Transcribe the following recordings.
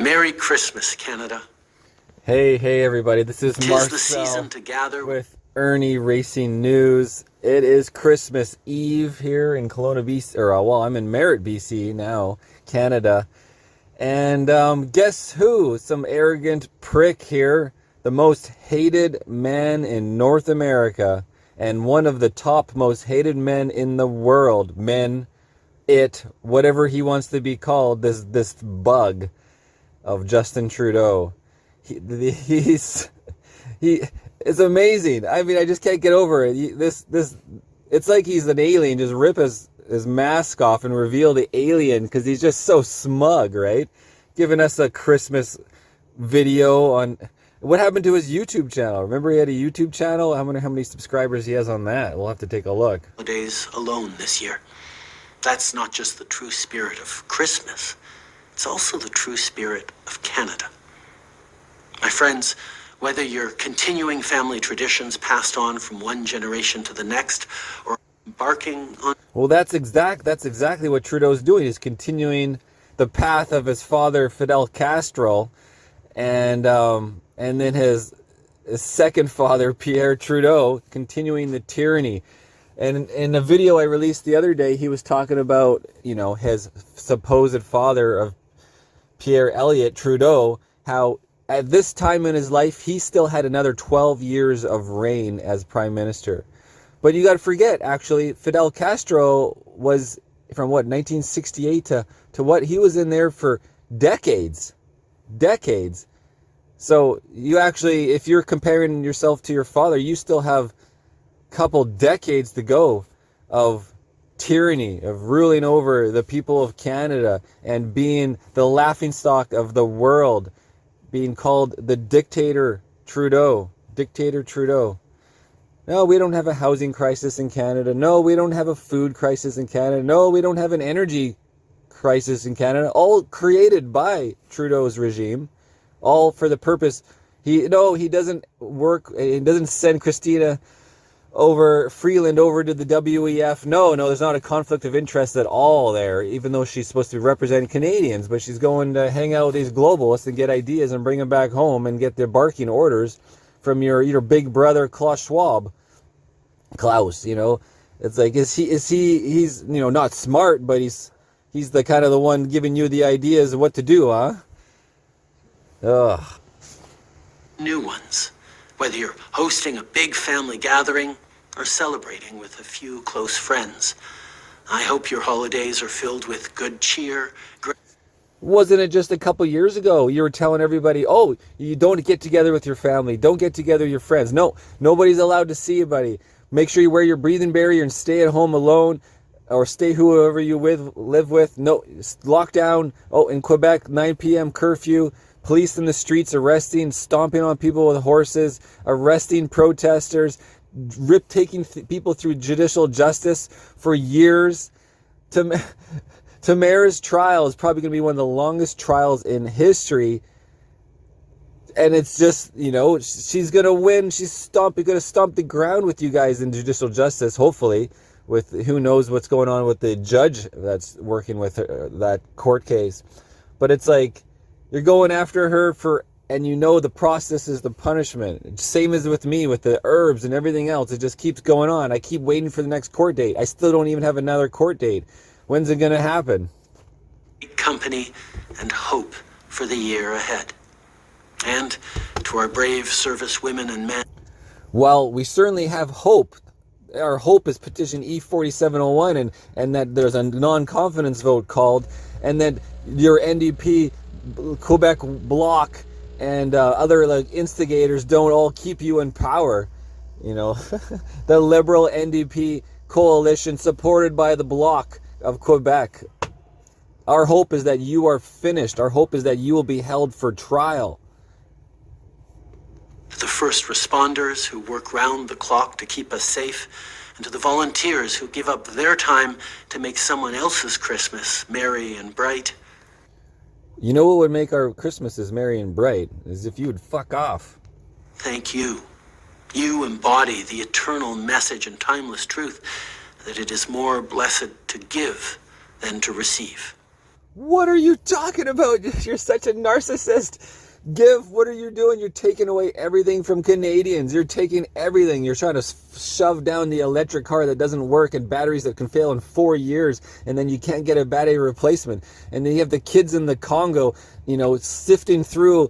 Merry Christmas, Canada. Hey everybody, this is 'Tis Marcel the season to gather with Irnieracing News. It is Christmas Eve here in Kelowna, BC, I'm in Merritt, BC now, Canada. And guess who? Some arrogant prick here, the most hated man in North America, and one of the top most hated men in the world. Whatever he wants to be called, this bug of Justin Trudeau. It's amazing. I mean, I just can't get over it. It's like he's an alien. Just rip his mask off and reveal the alien, because he's just so smug, right? Giving us a Christmas video on what happened to his YouTube channel. Remember, he had a YouTube channel. I wonder how many subscribers he has on that. We'll have to take a look. Holidays alone this year. That's not just the true spirit of Christmas. It's also the true spirit of Canada. My friends, whether you're continuing family traditions passed on from one generation to the next, or embarking on... Well, that's exactly what Trudeau's doing. He's continuing the path of his father, Fidel Castro, and then his second father, Pierre Trudeau, continuing the tyranny. And in a video I released the other day, he was talking about, his supposed father of Pierre Elliott Trudeau, how at this time in his life, he still had another 12 years of reign as prime minister. But you got to forget, actually, Fidel Castro was from 1968 to what? He was in there for decades. So you actually, if you're comparing yourself to your father, you still have a couple decades to go of tyranny, of ruling over the people of Canada and being the laughingstock of the world, being called the dictator Trudeau. No, we don't have a housing crisis in Canada. No, we don't have a food crisis in Canada. No, we don't have an energy crisis in Canada. All created by Trudeau's regime, all for the purpose. He doesn't work. He doesn't send Christina Freeland over to the WEF. No, there's not a conflict of interest at all there, even though she's supposed to be representing Canadians, but she's going to hang out with these globalists and get ideas and bring them back home and get their barking orders from your big brother Klaus Schwab. It's like, he's not smart, but he's the kind of the one giving you the ideas of what to do, huh? Ugh. New ones. Whether you're hosting a big family gathering or celebrating with a few close friends, I hope your holidays are filled with good cheer. Wasn't it just a couple years ago you were telling everybody, oh, you don't get together with your family, don't get together with your friends. No, nobody's allowed to see anybody. Make sure you wear your breathing barrier and stay at home alone, or stay whoever you live with. No, lockdown. Oh, in Quebec, 9 p.m. curfew. Police in the streets arresting, stomping on people with horses, arresting protesters, taking people through judicial justice for years. Tamara's trial is probably going to be one of the longest trials in history. And it's just, she's going to win. She's going to stomp the ground with you guys in judicial justice, hopefully, with who knows what's going on with the judge that's working with her, that court case. But it's like, you're going after her and the process is the punishment. Same as with me, with the herbs and everything else. It just keeps going on. I keep waiting for the next court date. I still don't even have another court date. When's it going to happen? Company and hope for the year ahead. And to our brave service women and men. Well, we certainly have hope. Our hope is petition E4701 and that there's a non-confidence vote called, and that your NDP Quebec Bloc and other instigators don't all keep you in power. The Liberal NDP coalition supported by the Bloc of Quebec. Our hope is that you are finished. Our hope is that you will be held for trial. The first responders who work round the clock to keep us safe, and to the volunteers who give up their time to make someone else's Christmas merry and bright. You know what would make our Christmases merry and bright is if you would fuck off. Thank you. You embody the eternal message and timeless truth that it is more blessed to give than to receive. What are you talking about? You're such a narcissist. What are you doing? You're taking away everything from Canadians. You're taking everything. You're trying to shove down the electric car that doesn't work and batteries that can fail in 4 years, and then you can't get a battery replacement. And then you have the kids in the Congo, sifting through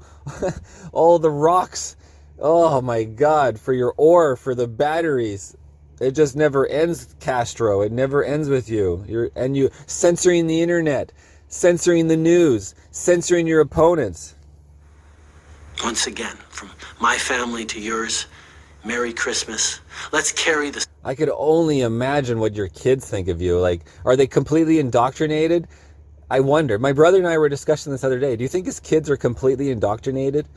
all the rocks. Oh my God, for your ore, for the batteries. It just never ends, Castro. It never ends with you. You censoring the internet, censoring the news, censoring your opponents. Once again, from my family to yours, Merry Christmas. Let's carry this. I could only imagine what your kids think of you. Like, are they completely indoctrinated? I wonder. My brother and I were discussing this other day. Do you think his kids are completely indoctrinated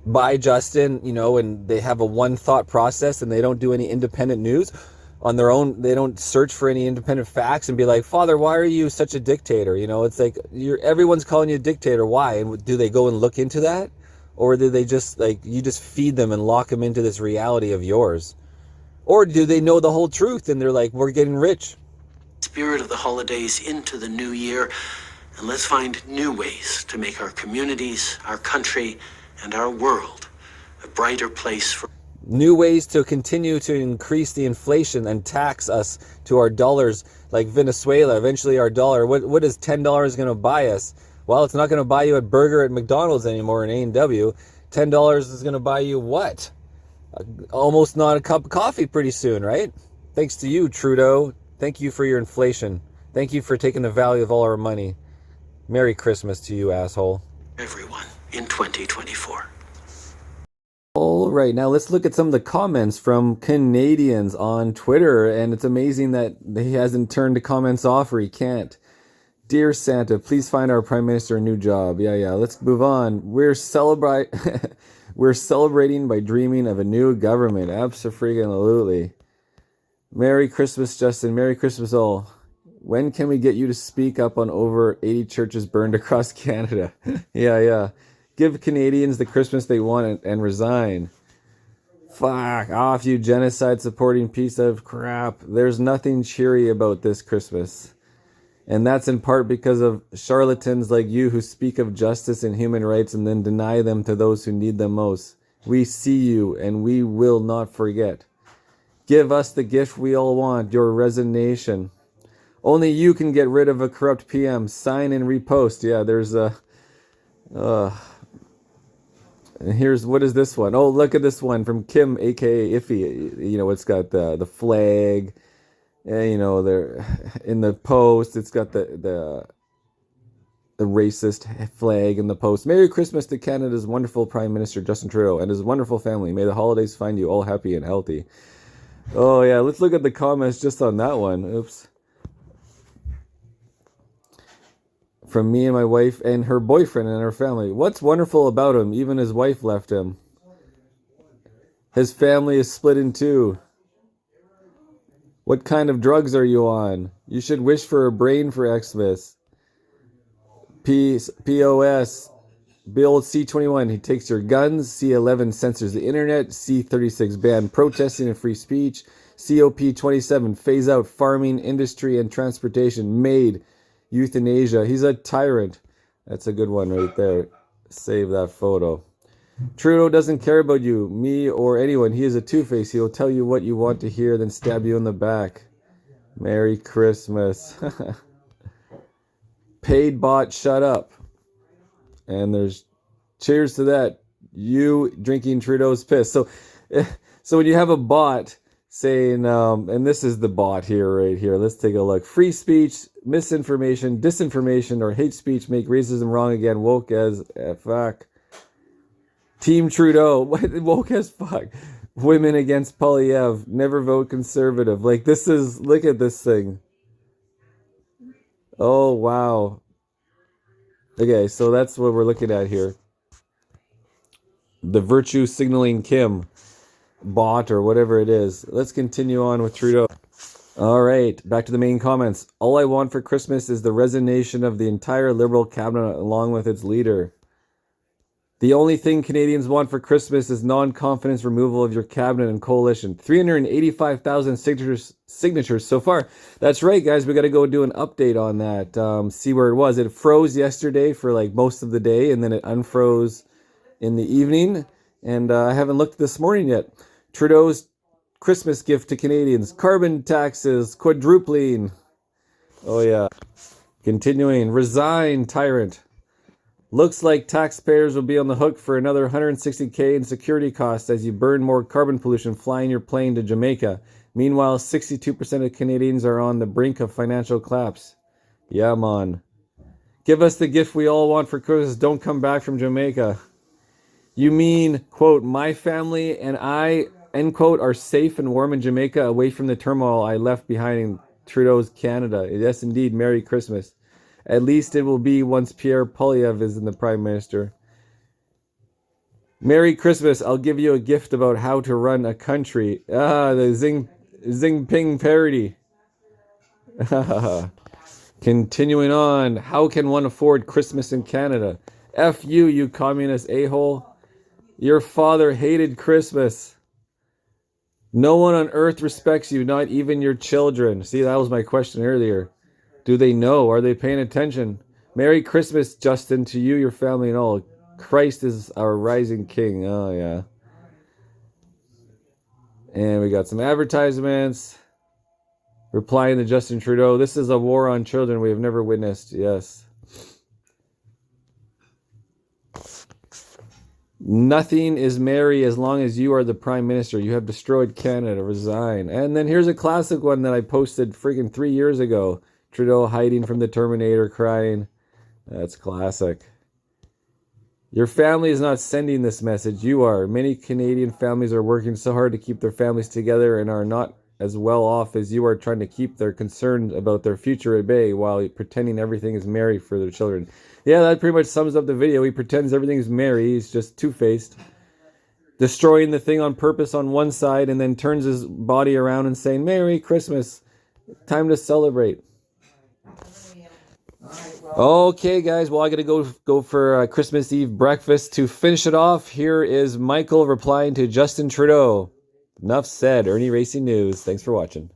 by Justin, and they have a one thought process and they don't do any independent news on their own? They don't search for any independent facts and be like, Father, why are you such a dictator? It's like everyone's calling you a dictator. Why? And do they go and look into that? Or do they just you just feed them and lock them into this reality of yours? Or do they know the whole truth and they're like, we're getting rich? Spirit of the holidays into the new year, and let's find new ways to make our communities, our country, and our world a brighter place for. New ways to continue to increase the inflation and tax us to our dollars, like Venezuela. Eventually our dollar, what is $10 going to buy us? Well, it's not going to buy you a burger at McDonald's anymore in A&W. $10 is going to buy you what? Almost not a cup of coffee pretty soon, right? Thanks to you, Trudeau. Thank you for your inflation. Thank you for taking the value of all our money. Merry Christmas to you, asshole. Everyone in 2024. All right, now let's look at some of the comments from Canadians on Twitter, and it's amazing that he hasn't turned the comments off, or he can't. Dear Santa, please find our Prime Minister a new job. Yeah, let's move on. We're celebrating by dreaming of a new government. Abso-freaking-absolutely. Merry Christmas, Justin. Merry Christmas, all. When can we get you to speak up on over 80 churches burned across Canada? Yeah. Give Canadians the Christmas they want and resign. Fuck off, you genocide-supporting piece of crap. There's nothing cheery about this Christmas. And that's in part because of charlatans like you who speak of justice and human rights and then deny them to those who need them most. We see you and we will not forget. Give us the gift we all want, your resignation. Only you can get rid of a corrupt PM. Sign and repost. Yeah, there's a... And here's, what is this one? Oh, look at this one from Kim, aka Iffy. It's got the flag. They're in the post. It's got the racist flag in the post. Merry Christmas to Canada's wonderful Prime Minister Justin Trudeau and his wonderful family. May the holidays find you all happy and healthy. Oh yeah, let's look at the comments just on that one. Oops. From me and my wife and her boyfriend and her family. What's wonderful about him? Even his wife left him. His family is split in two. What kind of drugs are you on? You should wish for a brain for Xmas. POS. Bill C21. He takes your guns. C11 censors the internet. C36 ban protesting and free speech. COP27 phase out farming, industry, and transportation. Made euthanasia. He's a tyrant. That's a good one right there. Save that photo. Trudeau doesn't care about you, me, or anyone. He is a two-face. He'll tell you what you want to hear, then stab you in the back. Merry Christmas. Paid bot, shut up. And there's cheers to that. You drinking Trudeau's piss. So when you have a bot saying, and this is the bot here, right here. Let's take a look. Free speech, misinformation, disinformation, or hate speech make racism wrong again. Woke as fuck. Team Trudeau, woke as fuck. Women against Polyev, never vote conservative. Like, this is, look at this thing. Oh, wow. Okay, so that's what we're looking at here. The virtue signaling Kim bot or whatever it is. Let's continue on with Trudeau. All right, back to the main comments. All I want for Christmas is the resignation of the entire Liberal cabinet along with its leader. The only thing Canadians want for Christmas is non-confidence removal of your cabinet and coalition. 385,000 signatures so far. That's right, guys. We got to go do an update on that. See where it was. It froze yesterday for like most of the day, and then it unfroze in the evening. And I haven't looked this morning yet. Trudeau's Christmas gift to Canadians. Carbon taxes quadrupling. Oh, yeah. Continuing. Resign, tyrant. Looks like taxpayers will be on the hook for another $160K in security costs as you burn more carbon pollution flying your plane to Jamaica. Meanwhile, 62% of Canadians are on the brink of financial collapse. Yeah, man. Give us the gift we all want for Christmas. Don't come back from Jamaica. You mean, quote, my family and I, end quote, are safe and warm in Jamaica away from the turmoil I left behind in Trudeau's Canada. Yes, indeed. Merry Christmas. At least it will be once Pierre Poilievre is in the Prime Minister. Merry Christmas. I'll give you a gift about how to run a country. The Xing Ping parody. Continuing on. How can one afford Christmas in Canada? F you, you communist a-hole. Your father hated Christmas. No one on earth respects you, not even your children. See, that was my question earlier. Do they know? Are they paying attention? Merry Christmas, Justin, to you, your family, and all. Christ is our rising king. Oh, yeah. And we got some advertisements. Replying to Justin Trudeau. This is a war on children we have never witnessed. Yes. Nothing is merry as long as you are the Prime Minister. You have destroyed Canada. Resign. And then here's a classic one that I posted freaking 3 years ago. Trudeau hiding from the Terminator, crying. That's classic. Your family is not sending this message. You are. Many Canadian families are working so hard to keep their families together and are not as well off as you are trying to keep their concerns about their future at bay while pretending everything is merry for their children. Yeah, that pretty much sums up the video. He pretends everything is merry. He's just two-faced. Destroying the thing on purpose on one side and then turns his body around and saying, Merry Christmas. Time to celebrate. Okay, guys. Well, I got to go for Christmas Eve breakfast. To finish it off, here is Michael replying to Justin Trudeau. Enough said. Irnieracing News. Thanks for watching.